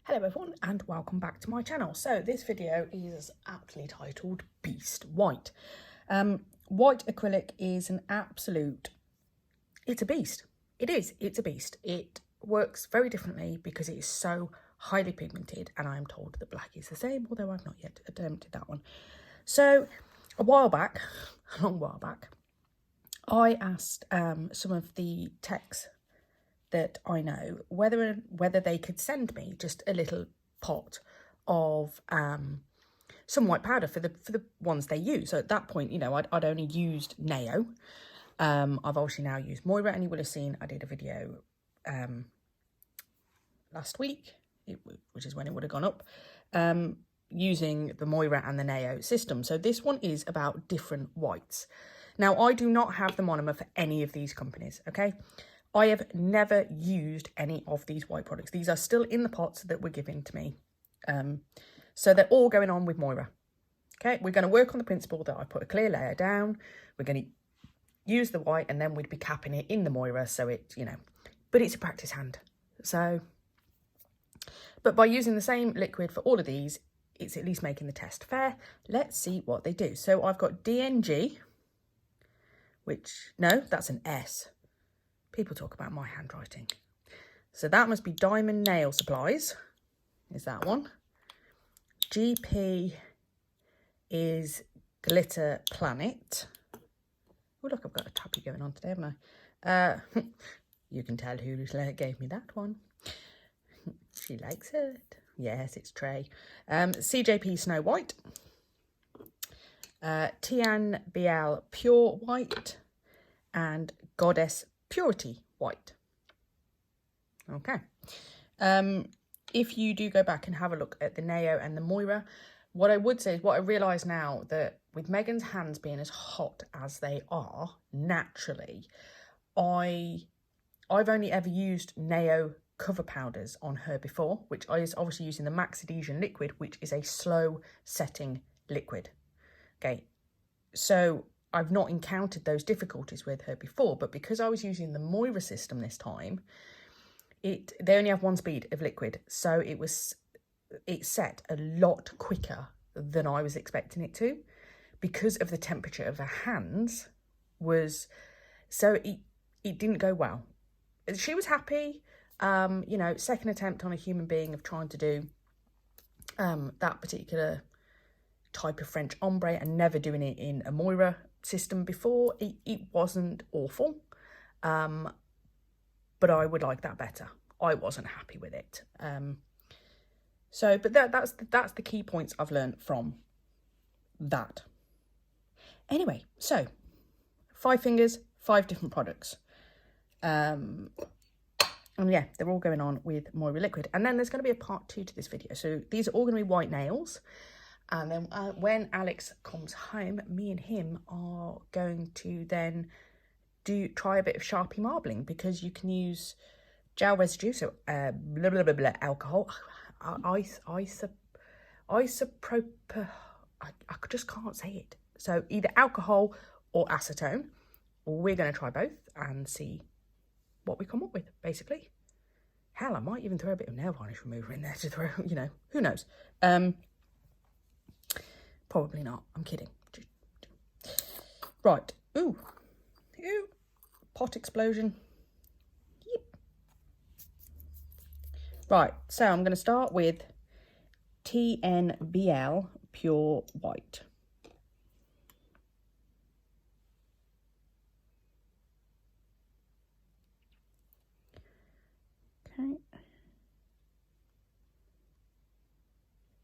Hello everyone and welcome back to my channel. So this video is aptly titled Beast White. White acrylic is an absolute, it's a beast. It's a beast. It works very differently because it is so highly pigmented, and I am told that black is the same, although I've not yet attempted that one. So a long while back, I asked some of the techs that I know whether they could send me just a little pot of some white powder for the ones they use. So at that point, you know, I'd only used Neo. I've obviously now used Moira, and you will have seen I did a video last week, which is when it would have gone up, using the Moira and the Neo system. So this one is about different whites. Now, I do not have the monomer for any of these companies, okay? I have never used any of these white products. These are still in the pots that were given to me. So they're all going on with Moira. Okay, we're going to work on the principle that I put a clear layer down. We're going to use the white, and then we'd be capping it in the Moira. So it, you know, but it's a practice hand. So, but by using the same liquid for all of these, it's at least making the test fair. Let's see what they do. So I've got DNG, which, no, that's an S. People talk about my handwriting. So that must be Diamond Nail Supplies, is that one. GP is Glitter Planet. Oh, look, I've got a tappy going on today, haven't I? You can tell who gave me that one. She likes it. Yes, it's Trey. CJP Snow White. TnB Pure White. And Goddess Purity White. Okay. If you do go back and have a look at the Neo and the Moira, what I would say is, what I realise now, that with Megan's hands being as hot as they are, naturally, I've only ever used Neo cover powders on her before, which I was obviously using the Max Adhesion liquid, which is a slow setting liquid. Okay, so I've not encountered those difficulties with her before, but because I was using the Moira system this time, they only have one speed of liquid, so it set a lot quicker than I was expecting it to, because of the temperature of her hands so it didn't go well. She was happy, you know, second attempt on a human being of trying to do that particular type of French ombre and never doing it in a Moira system before. It wasn't awful, but I would like that better. I wasn't happy with it. So, but that's the key points I've learned from that. Anyway, so 5 fingers, 5 different products. And yeah, they're all going on with Moira liquid. And then there's going to be a part 2 to this video. So these are all going to be white nails. And then when Alex comes home, me and him are going to then try a bit of Sharpie marbling, because you can use gel residue, so alcohol, isopropyl, I just can't say it. So either alcohol or acetone. We're going to try both and see what we come up with, basically. Hell, I might even throw a bit of nail varnish remover in there to throw, you know, who knows. Probably not. I'm kidding. Right. Ooh. Pot explosion. Yep. Right. So I'm going to start with TnB Pure White. Okay.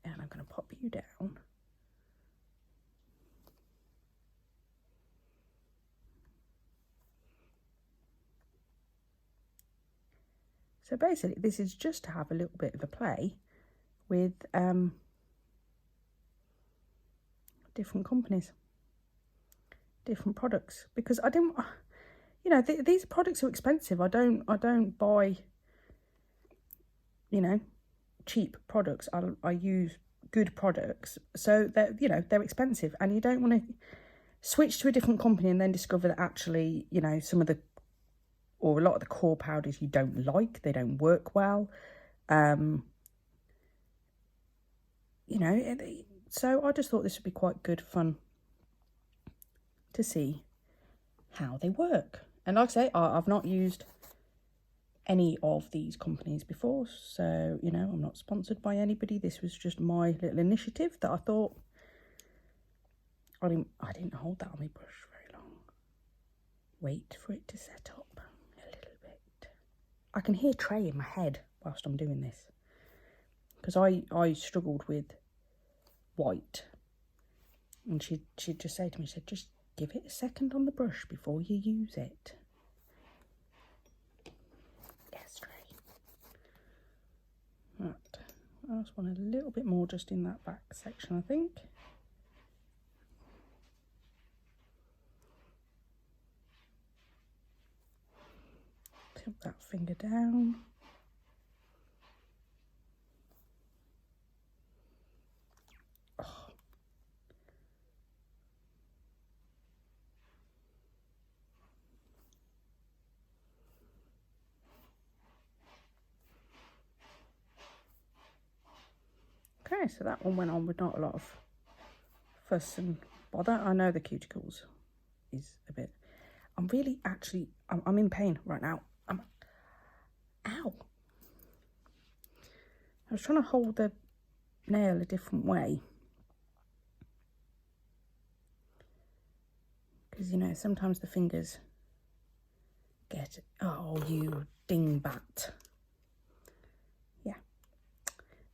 And I'm going to pop you down. So basically, this is just to have a little bit of a play with different companies, different products, because I didn't, you know, these products are expensive. I don't buy, you know, cheap products. I use good products, so they're, you know, they're expensive, and you don't want to switch to a different company and then discover that actually, you know, some of the, or a lot of the core powders you don't like, they don't work well. you know, so I just thought this would be quite good fun to see how they work. And like I say, I've not used any of these companies before, so, you know, I'm not sponsored by anybody. This was just my little initiative that I thought. I didn't hold that on my brush very long. Wait for it to set up a little bit. I can hear Trey in my head whilst I'm doing this, because I struggled with white, and she'd just say to me, she said, just give it a second on the brush before you use it. Yes, Trey. Right. I just want a little bit more just in that back section, I think. Tip that finger down. Oh. Okay, so that one went on with not a lot of fuss and bother. I know the cuticles is a bit... I'm really actually... I'm in pain right now. Ow! I was trying to hold the nail a different way, because, you know, sometimes the fingers get... Oh, you dingbat. Yeah.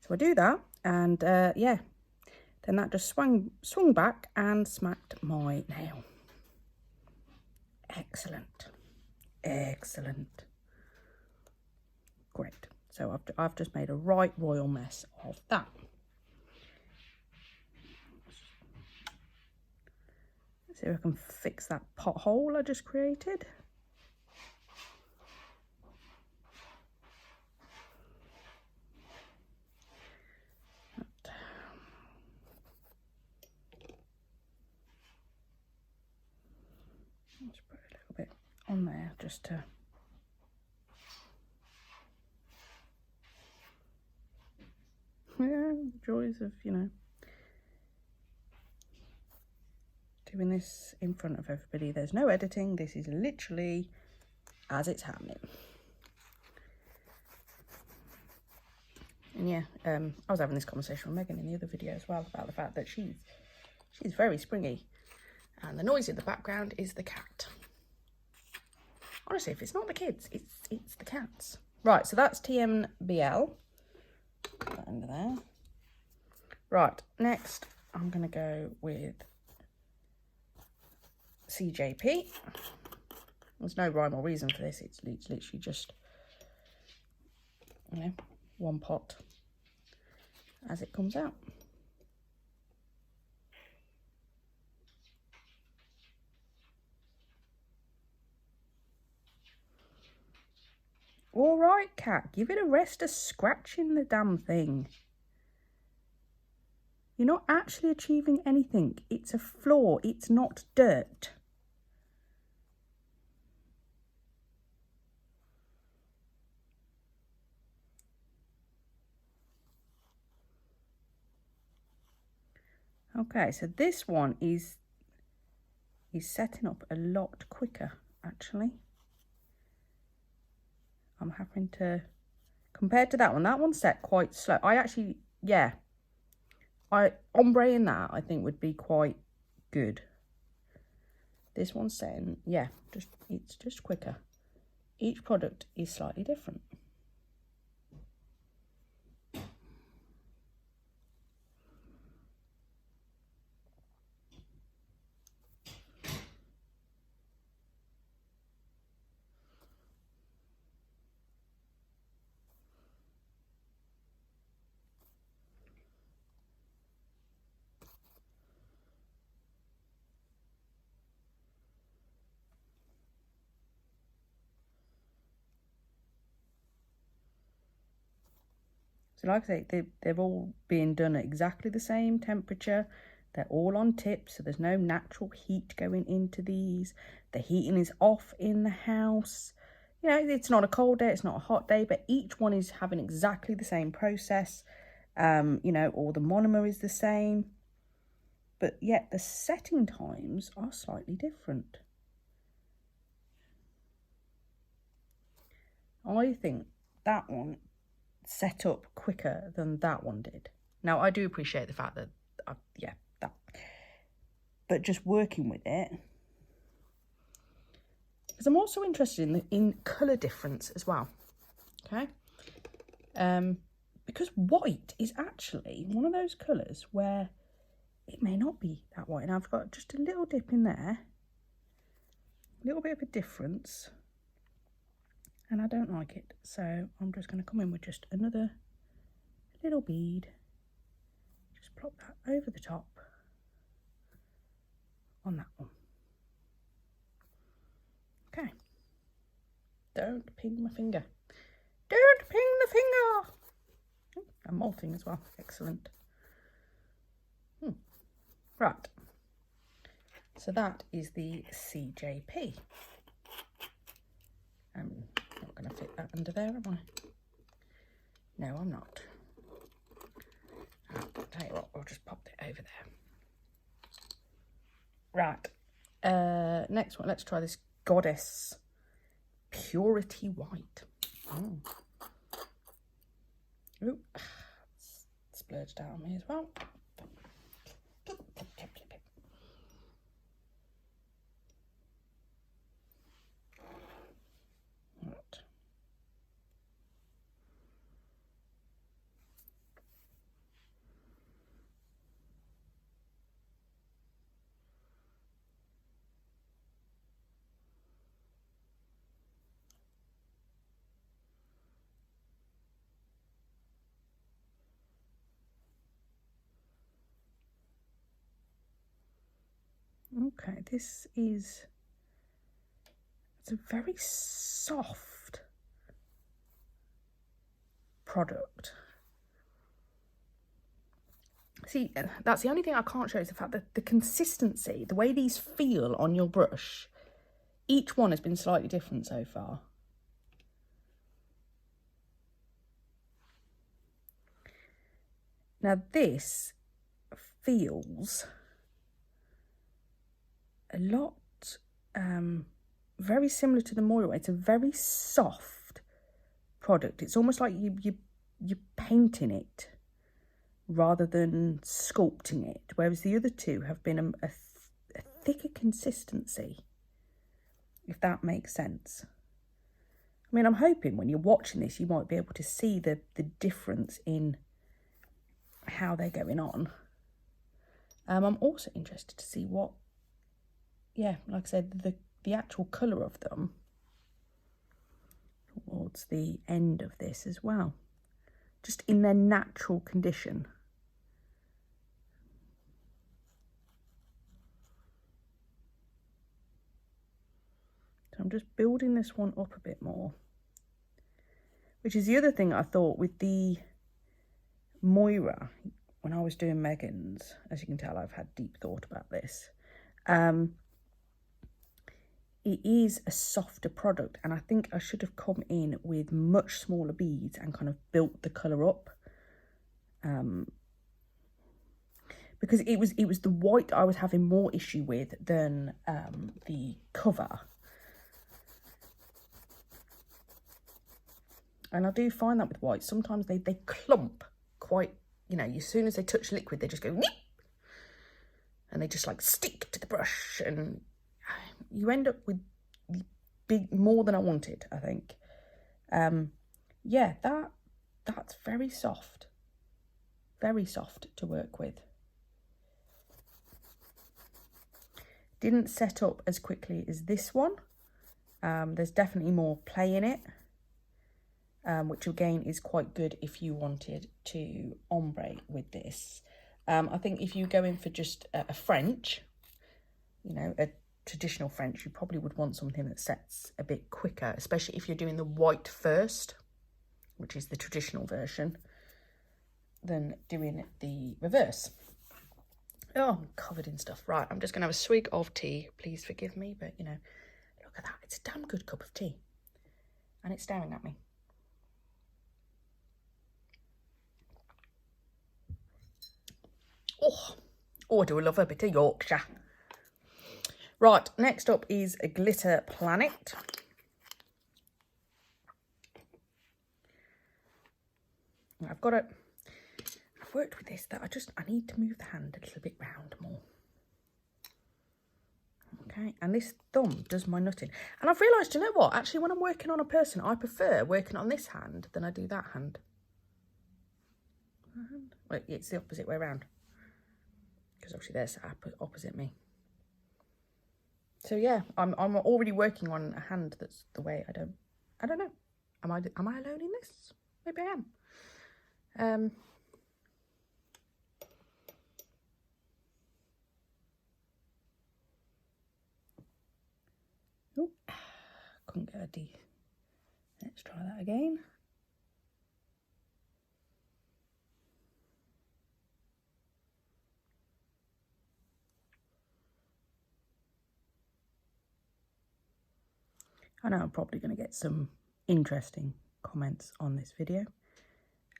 So I do that, and yeah, then that just swung back and smacked my nail. Excellent. Excellent. Great. So I've just made a right royal mess of that. Let's see if I can fix that pothole I just created. Let's put a little bit on there just to... Yeah, the joys of, you know, doing this in front of everybody. There's no editing. This is literally as it's happening. And yeah, I was having this conversation with Megan in the other video as well about the fact that she's very springy, and the noise in the background is the cat. Honestly, if it's not the kids, it's the cats. Right, so that's TnBL. Put that under there. Right, next I'm going to go with CJP. There's no rhyme or reason for this. It's literally just, you know, one pot as it comes out. All right, cat, give it a rest of scratching the damn thing. You're not actually achieving anything. It's a floor. It's not dirt. Okay, so this one is setting up a lot quicker, actually. I'm having to, compared to that one's set quite slow. I actually, yeah, ombre in that I think would be quite good. This one's setting, yeah, it's just quicker. Each product is slightly different. So like I say, they've all been done at exactly the same temperature. They're all on tips, so there's no natural heat going into these. The heating is off in the house. You know, it's not a cold day, it's not a hot day, but each one is having exactly the same process. You know, all the monomer is the same, but yet the setting times are slightly different. I think that one set up quicker than that one did. Now, I do appreciate the fact that, yeah, that, but just working with it, because I'm also interested in colour difference as well, okay? Because white is actually one of those colours where it may not be that white. And I've got just a little dip in there, a little bit of a difference, and I don't like it. So I'm just going to come in with just another little bead, just plop that over the top on that one. Okay. Don't ping my finger. Don't ping the finger. Oh, I'm molting as well. Excellent. Right. So that is the CJP. I'm not going to fit that under there, am I? No, I'm not. I'll tell you what, we'll just pop it over there. Right. Next one, let's try this Goddess Purity White. Oh. Ooh, it's splurged out on me as well. Right. Okay, this is, it's a very soft product. See, that's the only thing I can't show is the fact that the consistency, the way these feel on your brush, each one has been slightly different so far. Now this feels a lot very similar to the Moira. It's a very soft product. It's almost like you're painting it rather than sculpting it, whereas the other two have been a thicker consistency, if that makes sense. I mean, I'm hoping when you're watching this you might be able to see the difference in how they're going on. I'm also interested to see what, yeah, like I said, the actual colour of them towards the end of this as well, just in their natural condition. So I'm just building this one up a bit more, which is the other thing I thought with the Moira, when I was doing Megan's, as you can tell, I've had deep thought about this. It is a softer product, and I think I should have come in with much smaller beads and kind of built the colour up. Because it was the white I was having more issue with than the cover. And I do find that with white, sometimes they clump quite, you know, as soon as they touch liquid, they just go, Neep! And they just like stick to the brush, and you end up with big, more than I wanted, I think. Yeah, that's very soft to work with. Didn't set up as quickly as this one. There's definitely more play in it, which again is quite good if you wanted to ombre with this. I think if you go in for just a French, you know, a traditional French, you probably would want something that sets a bit quicker, especially if you're doing the white first, which is the traditional version, than doing the reverse. Oh, I'm covered in stuff. Right, I'm just going to have a swig of tea. Please forgive me, but, you know, look at that. It's a damn good cup of tea. And it's staring at me. Oh, I do love a bit of Yorkshire. Right, next up is a Glitter Planet. I've worked with this, that I need to move the hand a little bit round more. Okay, and this thumb does my nutting. And I've realised, you know what? Actually, when I'm working on a person, I prefer working on this hand than I do that hand. Well, it's the opposite way around. Because obviously they're sat opposite me. So yeah, I'm already working on a hand that's the way I don't know. Am I alone in this? Maybe I am. Oh, couldn't get a D. Let's try that again. I know I'm probably going to get some interesting comments on this video.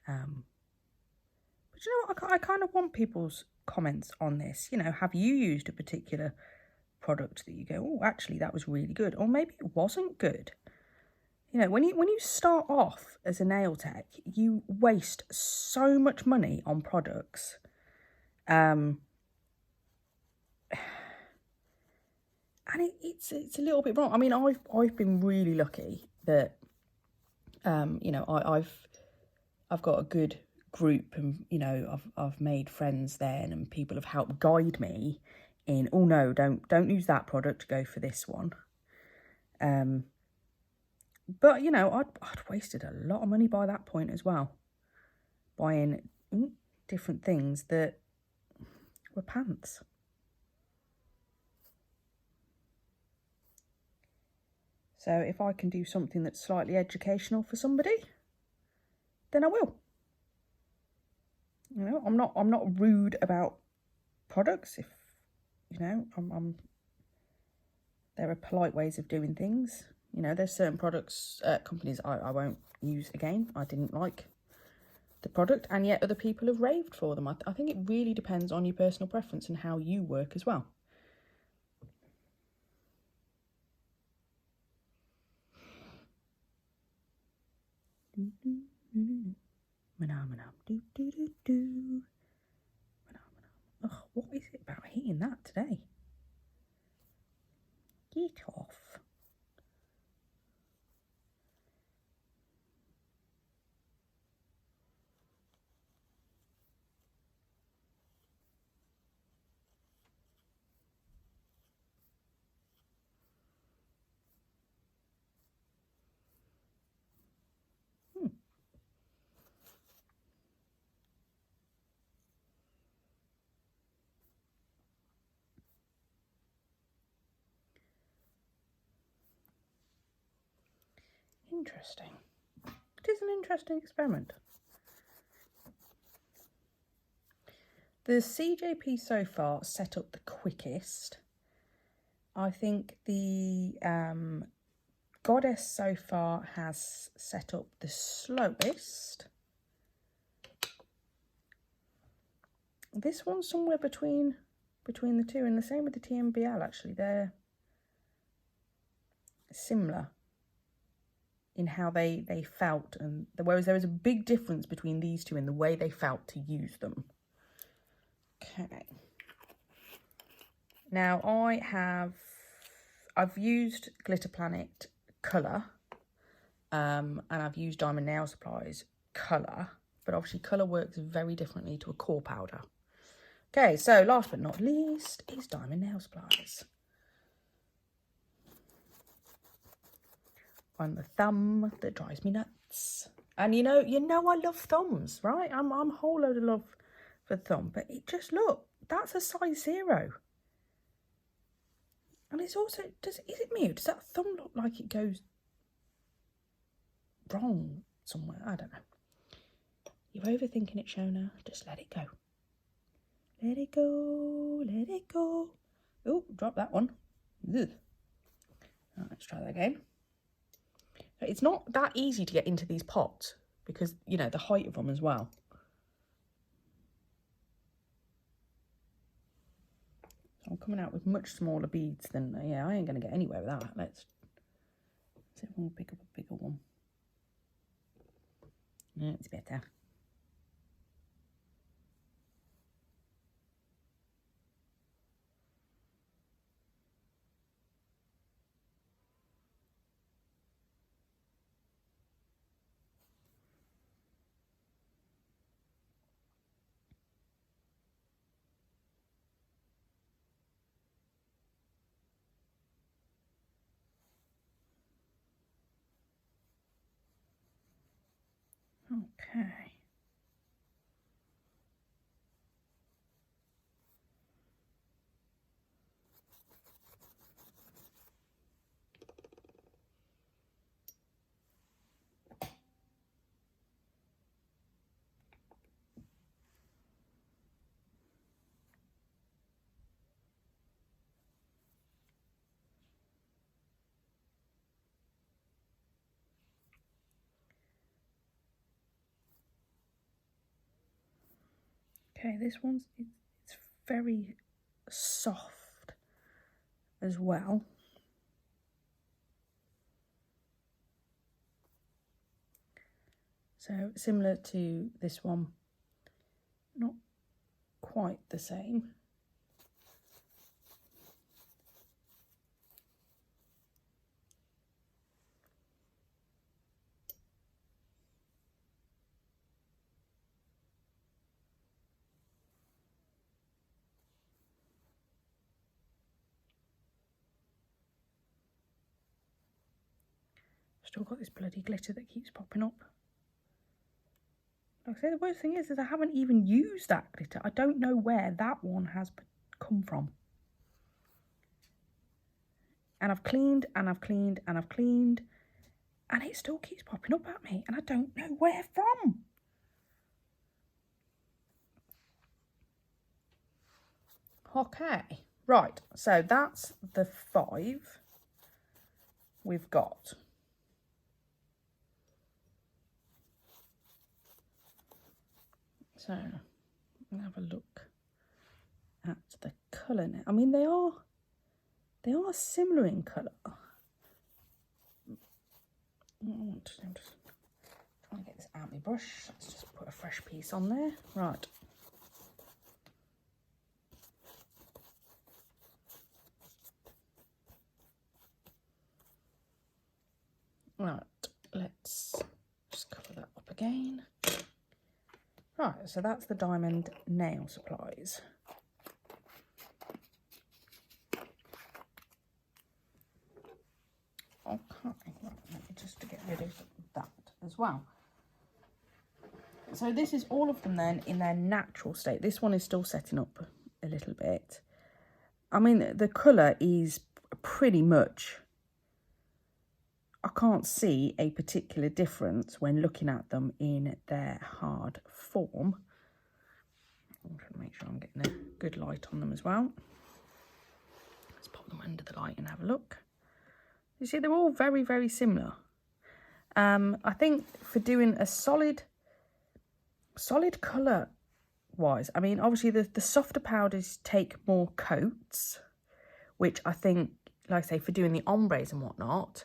But you know what? I kind of want people's comments on this. You know, have you used a particular product that you go, oh, actually, that was really good. Or maybe it wasn't good. You know, when you start off as a nail tech, you waste so much money on products. And it's a little bit wrong. I mean, I've been really lucky that you know, I've got a good group, and you know, I've made friends then, and people have helped guide me in, oh no, don't use that product, go for this one. But you know, I'd wasted a lot of money by that point as well, buying different things that were pants. So if I can do something that's slightly educational for somebody, then I will. You know, I'm not rude about products. If you know, there are polite ways of doing things. You know, there's certain products, companies I won't use again. I didn't like the product, and yet other people have raved for them. I think it really depends on your personal preference and how you work as well. Oh, what is it about hitting that today? Get off. Interesting. It is an interesting experiment. The CJP so far set up the quickest. I think the Goddess so far has set up the slowest. This one's somewhere between the two, and the same with the TnBL actually. They're similar in how they felt, and whereas there was a big difference between these two in the way they felt to use them. Okay. Now I've used Glitter Planet colour, and I've used Diamond Nail Supplies colour, but obviously colour works very differently to a core powder. Okay, so last but not least is Diamond Nail Supplies. On the thumb that drives me nuts. And you know I love thumbs, right? I'm a whole load of love for the thumb, but it just, look, that's a size 0. And it's also, is it me, or does that thumb look like it goes wrong somewhere? I don't know. You're overthinking it, Shona. Just let it go. Let it go, let it go. Oh, drop that one. Ugh. Right, let's try that again. It's not that easy to get into these pots because, you know, the height of them as well. So I'm coming out with much smaller beads than, yeah, I ain't going to get anywhere with that. Let's see if we can pick up a bigger one. Yeah, it's better. Okay. Okay, this one's, it's very soft as well. So similar to this one, not quite the same. Still got this bloody glitter that keeps popping up. Like I say, the worst thing is I haven't even used that glitter. I don't know where that one has come from. And I've cleaned and I've cleaned and I've cleaned, and it still keeps popping up at me, and I don't know where from. Okay, right, so that's the 5 we've got. So, I'll have a look at the colour now. I mean, they are similar in colour. I'm just trying to get this out of my brush. Let's just put a fresh piece on there. Right. Right, let's just cover that up again. Right, so that's the Diamond Nail Supplies. Okay, right, let me just get rid of that as well. So this is all of them then in their natural state. This one is still setting up a little bit. I mean, the colour is pretty much, I can't see a particular difference when looking at them in their hard form. I'm trying to make sure I'm getting a good light on them as well. Let's pop them under the light and have a look. You see, they're all very, very similar. I think for doing a solid colour wise, I mean, obviously the softer powders take more coats, which I think, like I say, for doing the ombres and whatnot,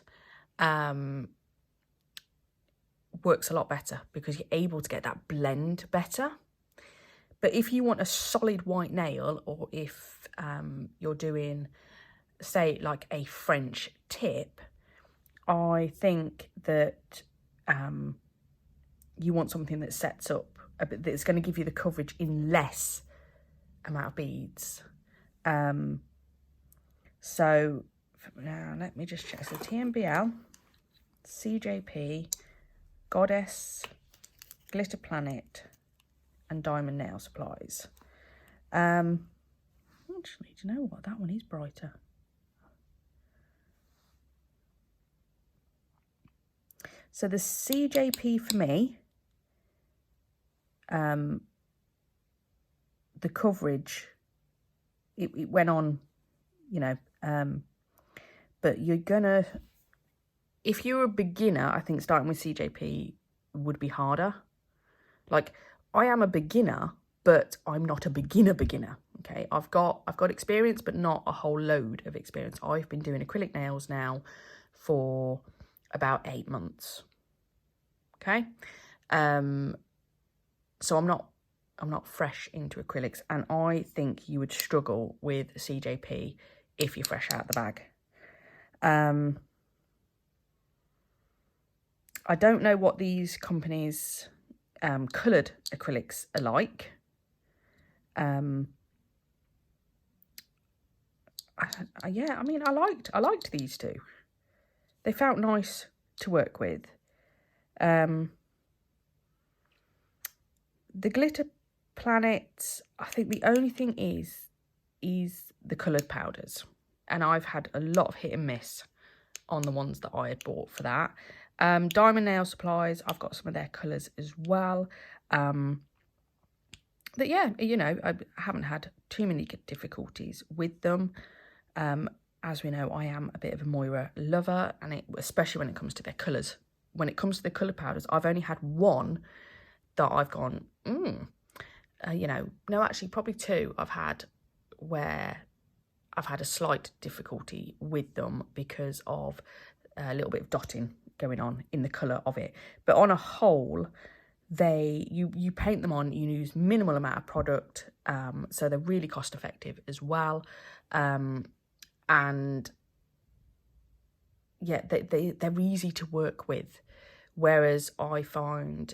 works a lot better because you're able to get that blend better. But if you want a solid white nail, or if you're doing, say, like a French tip, I think that you want something that sets up a bit, that's going to give you the coverage in less amount of beads. So now let me just check. So TnBL, CJP, Goddess, Glitter Planet, and Diamond Nail Supplies. Actually, do you know what? That one is brighter. So the CJP for me, the coverage, it went on, you know, but you're gonna, if you're a beginner, I think starting with CJP would be harder. Like, I am a beginner, but I'm not a beginner. Okay, I've got experience, but not a whole load of experience. I've been doing acrylic nails now for about 8 months. Okay, so I'm not fresh into acrylics, and I think you would struggle with CJP if you're fresh out the bag. I don't know what these companies' coloured acrylics are like. Yeah, I mean, I liked these two. They felt nice to work with. The glitter planets, I think the only thing is the coloured powders, and I've had a lot of hit and miss on the ones that I had bought for that. Diamond Nail Supplies, I've got some of their colours as well. But yeah, you know, I haven't had too many difficulties with them. As we know, I am a bit of a Moira lover, and especially when it comes to their colours. When it comes to the colour powders, I've only had one that I've gone, you know, no, actually probably two I've had where I've had a slight difficulty with them because of a little bit of dotting going on in the colour of it. But on a whole, you paint them on, you use minimal amount of product, so they're really cost effective as well. And yeah, they're easy to work with. Whereas I find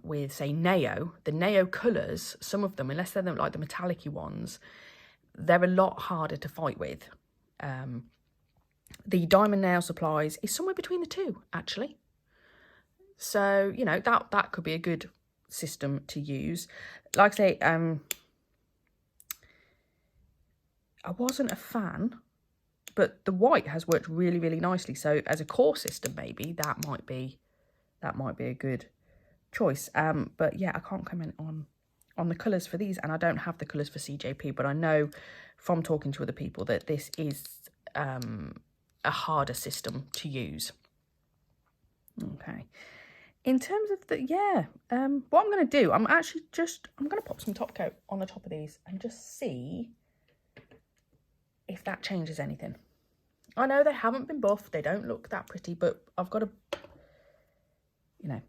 with, say, Neo, the Neo colours, some of them, unless they're like the metallic-y ones, they're a lot harder to fight with. The Diamond Nail Supplies is somewhere between the two, actually. So, you know, that could be a good system to use. Like I say, I wasn't a fan, but the white has worked really, really nicely. So as a core system, maybe that might be a good choice. But yeah, I can't comment on the colours for these, and I don't have the colours for CJP, but I know from talking to other people that this is a harder system to use. Okay. In terms of the, what I'm going to do, I'm going to pop some top coat on the top of these and just see if that changes anything. I know they haven't been buffed, they don't look that pretty, but I've got to, you know,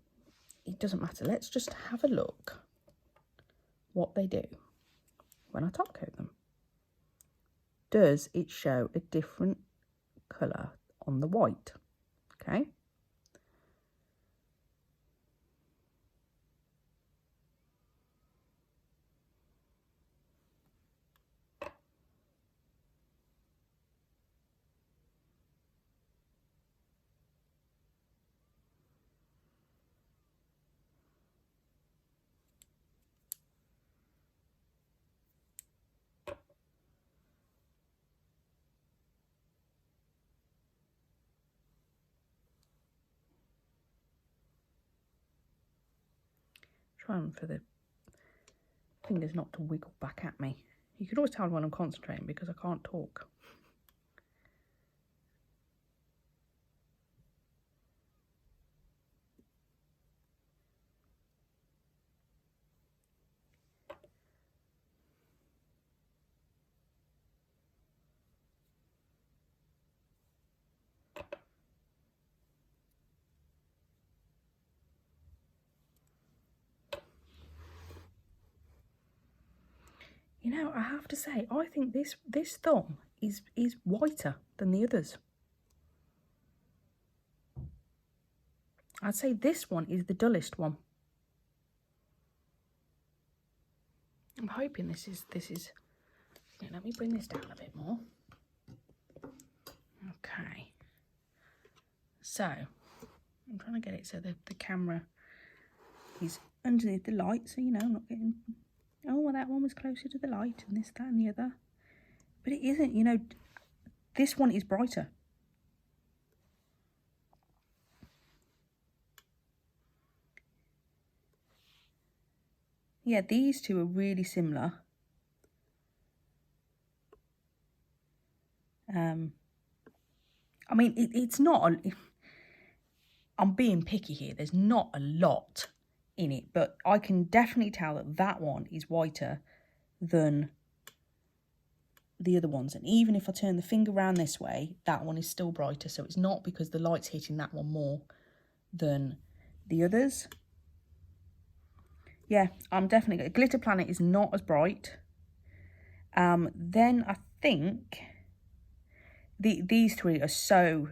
it doesn't matter. Let's just have a look what they do when I top coat them. Does it show a different colour on the white? Okay. Trying for the fingers not to wiggle back at me. You can always tell when I'm concentrating because I can't talk. You know, I have to say, I think this thumb is whiter than the others. I'd say this one is the dullest one. I'm hoping this is. Yeah, let me bring this down a bit more. Okay. So I'm trying to get it so the camera is underneath the light, so you know I'm not getting. Oh, well, that one was closer to the light, and this, that, and the other. But it isn't, you know, this one is brighter. Yeah, these two are really similar. I mean, it's not, I'm being picky here. There's not a lot in it, but I can definitely tell that that one is whiter than the other ones. And even if I turn the finger around this way, that one is still brighter. So it's not because the light's hitting that one more than the others. Yeah, I'm definitely... Glitter Planet is not as bright. Then I think these three are so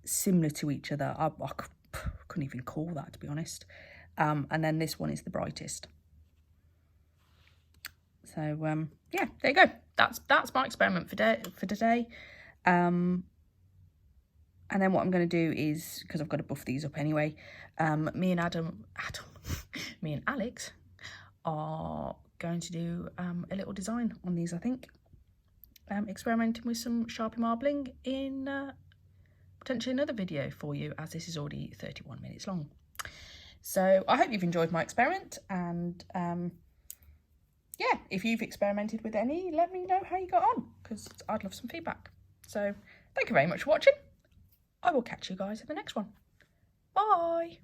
similar to each other. I couldn't even call that, to be honest. And then this one is the brightest. So yeah, there you go. That's my experiment for today. And then what I'm going to do is, because I've got to buff these up anyway, me and Alex are going to do a little design on these, I think. Experimenting with some Sharpie marbling in potentially another video for you, as this is already 31 minutes long. So I hope you've enjoyed my experiment, and yeah, if you've experimented with any, let me know how you got on, because I'd love some feedback. So thank you very much for watching. I will catch you guys in the next one. Bye.